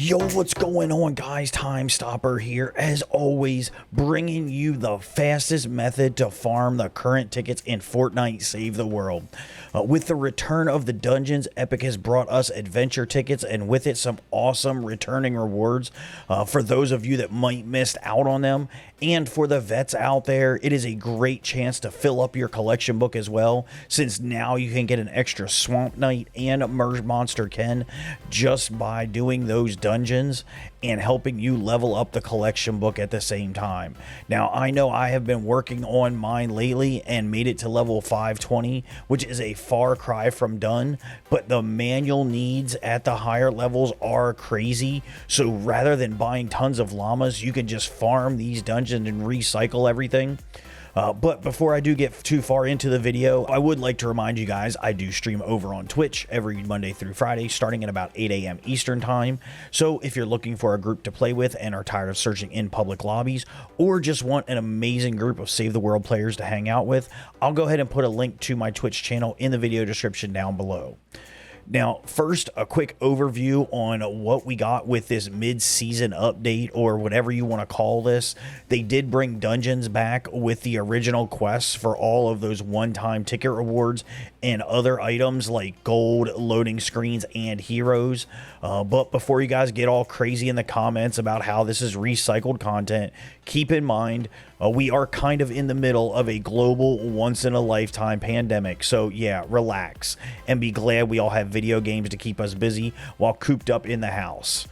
Yo, what's going on, guys? TymeStopper here, as always, bringing you the fastest method to farm the current tickets in Fortnite Save the World. With the return of the dungeons, Epic has brought us adventure tickets, and with it some awesome returning rewards for those of you that might missed out on them. And for the vets out there, it is a great chance to fill up your collection book as well, since now you can get an extra Swamp Knight and Mermonster Ken just by doing those dungeons and helping you level up the collection book at the same time. Now, I know I have been working on mine lately and made it to level 520, which is a far cry from done, but the manual needs at the higher levels are crazy. So rather than buying tons of llamas, you can just farm these dungeons and recycle everything. But before I do get too far into the video, I would like to remind you guys I do stream over on Twitch every Monday through Friday starting at about 8 a.m. Eastern time. So if you're looking for a group to play with and are tired of searching in public lobbies, or just want an amazing group of Save the World players to hang out with, I'll go ahead and put a link to my Twitch channel in the video description down below. Now, first, a quick overview on what we got with this mid-season update, or whatever you want to call this. They did bring dungeons back with the original quests for all of those one-time ticket rewards and other items like gold, loading screens, and heroes. But before you guys get all crazy in the comments about how this is recycled content, keep in mind, we are kind of in the middle of a global once-in-a-lifetime pandemic. So yeah, relax and be glad we all have video games to keep us busy while cooped up in the house.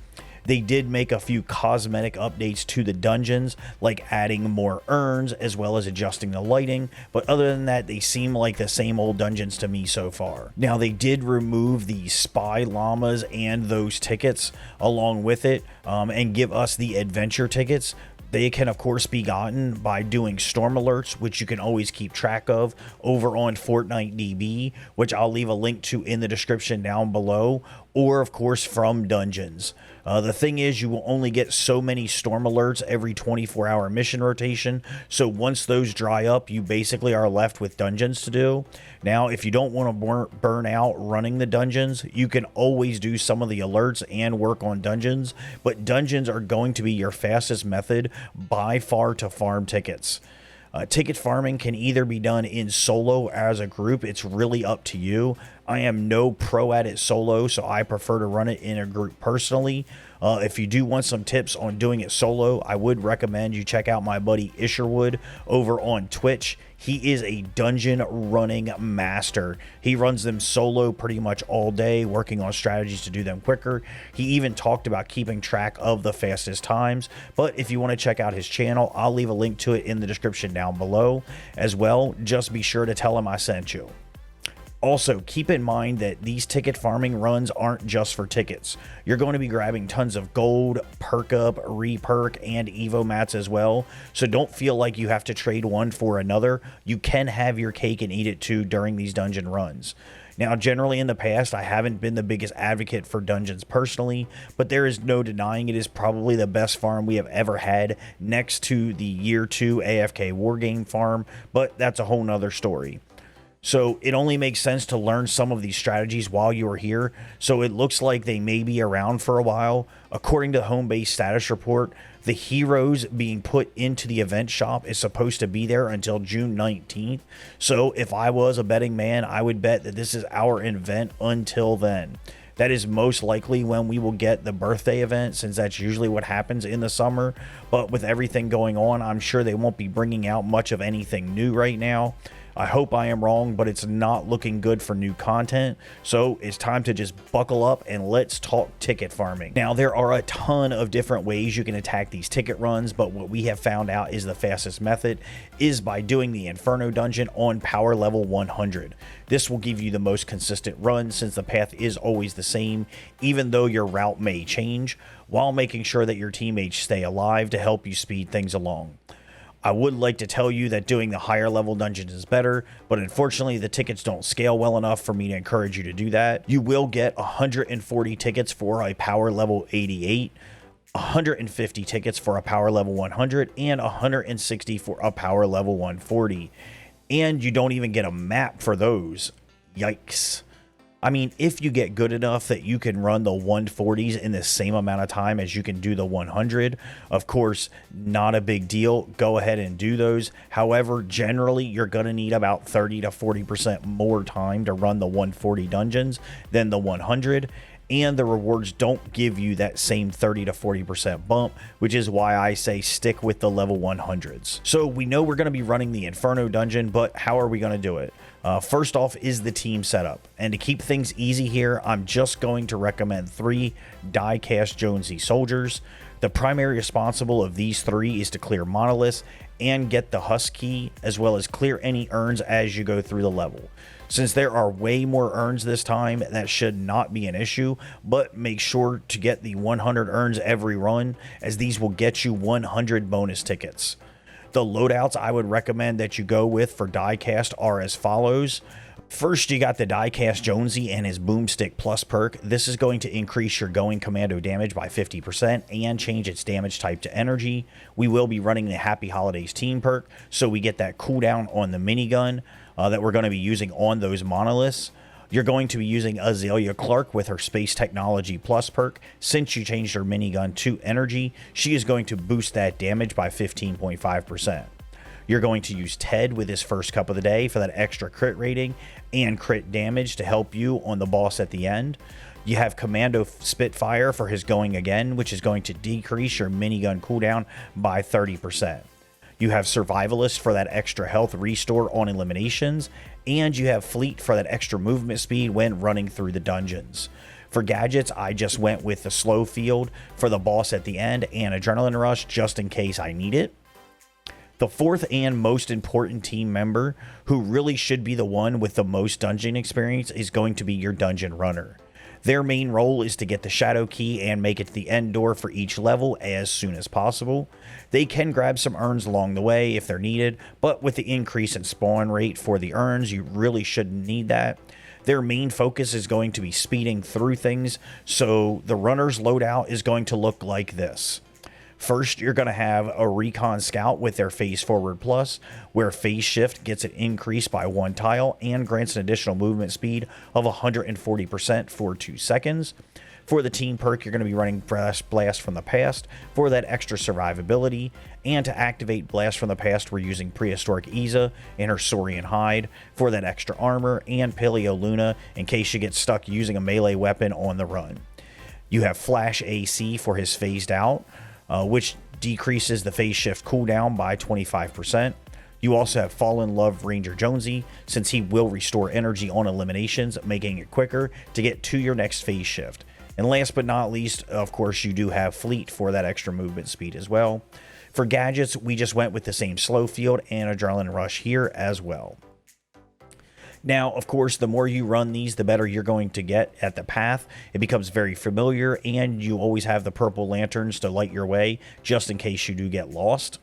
They did make a few cosmetic updates to the dungeons, like adding more urns as well as adjusting the lighting, but other than that, they seem like the same old dungeons to me so far. Now, they did remove the spy llamas and those tickets along with it, and give us the adventure tickets. They can, of course, be gotten by doing storm alerts, which you can always keep track of over on Fortnite DB, which I'll leave a link to in the description down below, or, of course, from dungeons. The thing is, you will only get so many storm alerts every 24-hour mission rotation, so once those dry up, you basically are left with dungeons to do. Now, if you don't want to burn out running the dungeons, you can always do some of the alerts and work on dungeons, but dungeons are going to be your fastest method by far to farm tickets. Ticket farming can either be done in solo or as a group. It's really up to you. I am no pro at it solo, so I prefer to run it in a group personally. If you do want some tips on doing it solo, I would recommend you check out my buddy Isherwood over on Twitch. He is a dungeon running master. He runs them solo pretty much all day, working on strategies to do them quicker. He even talked about keeping track of the fastest times. But if you want to check out his channel, I'll leave a link to it in the description down below as well. Just be sure to tell him I sent you. Also, keep in mind that these ticket farming runs aren't just for tickets. You're going to be grabbing tons of gold, perk up, reperk, and evo mats as well. So don't feel like you have to trade one for another. You can have your cake and eat it too during these dungeon runs. Now, generally in the past, I haven't been the biggest advocate for dungeons personally, but there is no denying it is probably the best farm we have ever had next to the Year 2 AFK Wargame farm, but that's a whole nother story. So it only makes sense to learn some of these strategies while you are here, so it looks like they may be around for a while. According to the home base status report, the heroes being put into the event shop is supposed to be there until June 19th. So if I was a betting man, I would bet that this is our event until then. That is most likely when we will get the birthday event, since that's usually what happens in the summer. But with everything going on, I'm sure they won't be bringing out much of anything new right now. I hope I am wrong, but it's not looking good for new content. So it's time to just buckle up and let's talk ticket farming. Now, there are a ton of different ways you can attack these ticket runs, but what we have found out is the fastest method is by doing the Inferno dungeon on power level 100. This will give you the most consistent run, since the path is always the same, even though your route may change, while making sure that your teammates stay alive to help you speed things along. I would like to tell you that doing the higher level dungeons is better, but unfortunately the tickets don't scale well enough for me to encourage you to do that. You will get 140 tickets for a power level 88, 150 tickets for a power level 100, and 160 for a power level 140. And you don't even get a map for those. Yikes. I mean, if you get good enough that you can run the 140s in the same amount of time as you can do the 100, of course, not a big deal. Go ahead and do those. However, generally, you're going to need about 30 to 40% more time to run the 140 dungeons than the 100. And the rewards don't give you that same 30 to 40% bump, which is why I say stick with the level 100s. So we know we're going to be running the Inferno dungeon, but how are we going to do it? First off is the team setup. And to keep things easy here, I'm just going to recommend 3 die-cast Jonesy soldiers. The primary responsible of these 3 is to clear monoliths and get the husk key, as well as clear any urns as you go through the level. Since there are way more urns this time, that should not be an issue, but make sure to get the 100 urns every run, as these will get you 100 bonus tickets. The loadouts I would recommend that you go with for diecast are as follows. First, you got the diecast Jonesy and his boomstick plus perk. This is going to increase your going commando damage by 50% and change its damage type to energy. We will be running the Happy Holidays team perk, so we get that cooldown on the minigun that we're going to be using on those monoliths. You're going to be using Azalea Clark with her Space Technology Plus perk. Since you changed her minigun to energy, she is going to boost that damage by 15.5%. You're going to use Ted with his first cup of the day for that extra crit rating and crit damage to help you on the boss at the end. You have Commando Spitfire for his going again, which is going to decrease your minigun cooldown by 30%. You have Survivalist for that extra health restore on eliminations, and you have Fleet for that extra movement speed when running through the dungeons. For gadgets, I just went with the Slow Field for the boss at the end and Adrenaline Rush just in case I need it. The fourth and most important team member, who really should be the one with the most dungeon experience, is going to be your dungeon runner. Their main role is to get the shadow key and make it to the end door for each level as soon as possible. They can grab some urns along the way if they're needed, but with the increase in spawn rate for the urns, you really shouldn't need that. Their main focus is going to be speeding through things, so the runner's loadout is going to look like this. First, you're going to have a Recon Scout with their Phase Forward Plus, where Phase Shift gets an increase by 1 tile and grants an additional movement speed of 140% for 2 seconds. For the team perk, you're going to be running Blast from the Past for that extra survivability, and to activate Blast from the Past, we're using Prehistoric Isa and her Saurian Hide for that extra armor, and Paleo Luna in case you get stuck using a melee weapon on the run. You have Flash AC for his Phased Out, which decreases the phase shift cooldown by 25%. You also have Fall in Love Ranger Jonesy, since he will restore energy on eliminations, making it quicker to get to your next phase shift. And last but not least, of course, you do have Fleet for that extra movement speed as well. For gadgets, we just went with the same Slow Field and Adrenaline Rush here as well. Now, of course, the more you run these, the better you're going to get at the path. It becomes very familiar, and you always have the purple lanterns to light your way, just in case you do get lost.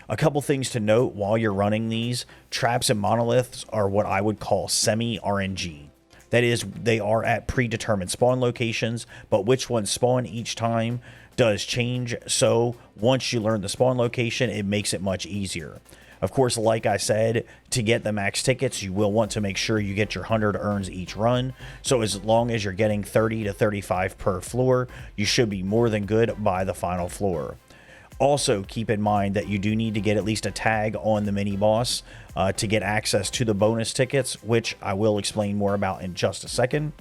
A couple things to note while you're running these: traps and monoliths are what I would call semi-RNG. That is, they are at predetermined spawn locations, but which ones spawn each time does change, so once you learn the spawn location, it makes it much easier. Of course, like I said, to get the max tickets, you will want to make sure you get your 100 urns each run. So as long as you're getting 30 to 35 per floor, you should be more than good by the final floor. Also, keep in mind that you do need to get at least a tag on the mini boss to get access to the bonus tickets, which I will explain more about in just a second.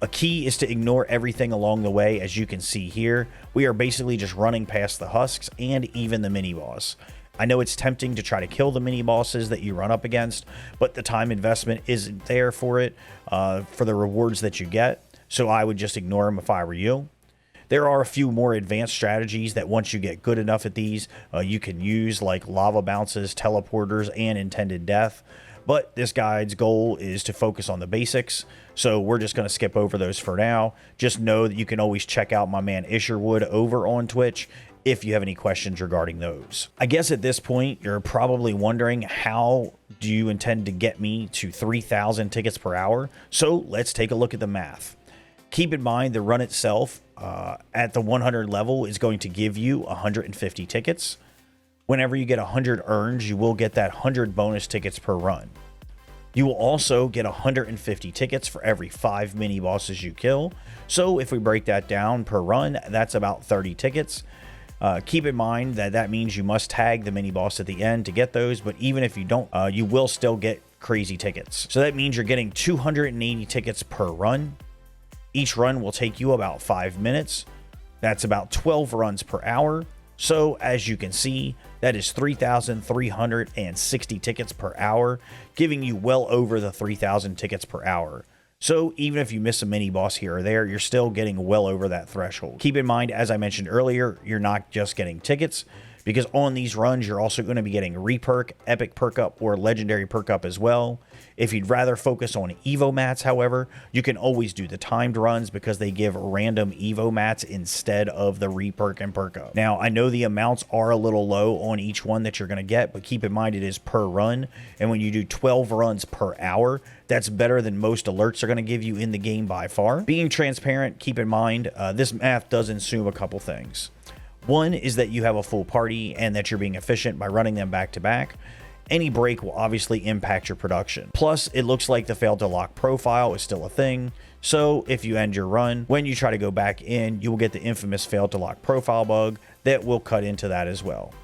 A key is to ignore everything along the way. As you can see here, we are basically just running past the husks and even the mini boss. I know it's tempting to try to kill the mini bosses that you run up against, but the time investment isn't there for it, for the rewards that you get, so I would just ignore them if I were you. There are a few more advanced strategies that once you get good enough at these, you can use, like lava bounces, teleporters, and intended death. But this guide's goal is to focus on the basics, so we're just going to skip over those for now. Just know that you can always check out my man Isherwood over on Twitch if you have any questions regarding those. I guess at this point, you're probably wondering, how do you intend to get me to 3,000 tickets per hour? So let's take a look at the math. Keep in mind the run itself at the 100 level is going to give you 150 tickets. Whenever you get 100 earns, you will get that 100 bonus tickets per run. You will also get 150 tickets for every 5 mini bosses you kill. So if we break that down per run, that's about 30 tickets. Keep in mind that that means you must tag the mini boss at the end to get those, but even if you don't, you will still get crazy tickets. So that means you're getting 280 tickets per run. Each run will take you about 5 minutes. That's about 12 runs per hour. So as you can see, that is 3,360 tickets per hour, giving you well over the 3,000 tickets per hour. So even if you miss a mini boss here or there, you're still getting well over that threshold. Keep in mind, as I mentioned earlier, you're not just getting tickets, because on these runs, you're also going to be getting reperk, epic perk up, or legendary perk up as well. If you'd rather focus on Evo mats, however, you can always do the timed runs because they give random Evo mats instead of the reperk and perk up. Now, I know the amounts are a little low on each one that you're going to get, but keep in mind it is per run. And when you do 12 runs per hour, that's better than most alerts are going to give you in the game by far. Being transparent, keep in mind, this math does assume a couple things. One is that you have a full party and that you're being efficient by running them back to back. Any break will obviously impact your production. Plus, it looks like the failed to lock profile is still a thing. So if you end your run, when you try to go back in, you will get the infamous failed to lock profile bug that will cut into that as well.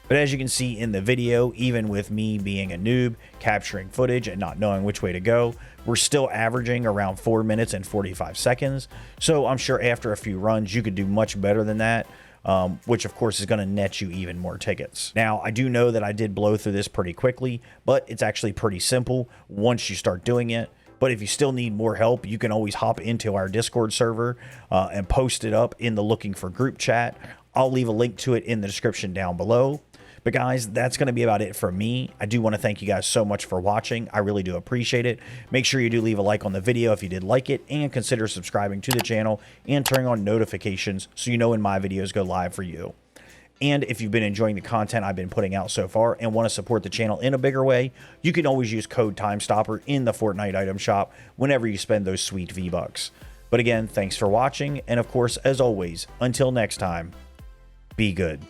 But as you can see in the video, even with me being a noob, capturing footage and not knowing which way to go, we're still averaging around 4 minutes and 45 seconds. So I'm sure after a few runs, you could do much better than that. Which of course is going to net you even more tickets. Now, I do know that I did blow through this pretty quickly, but it's actually pretty simple once you start doing it. But if you still need more help, you can always hop into our Discord server and post it up in the looking for group chat. I'll leave a link to it in the description down below. But guys, that's going to be about it for me. I do want to thank you guys so much for watching. I really do appreciate it. Make sure you do leave a like on the video if you did like it, and consider subscribing to the channel and turning on notifications so you know when my videos go live for you. And if you've been enjoying the content I've been putting out so far and want to support the channel in a bigger way, you can always use code TymeStopper in the Fortnite item shop whenever you spend those sweet V-Bucks. But again, thanks for watching, and of course, as always, until next time, be good.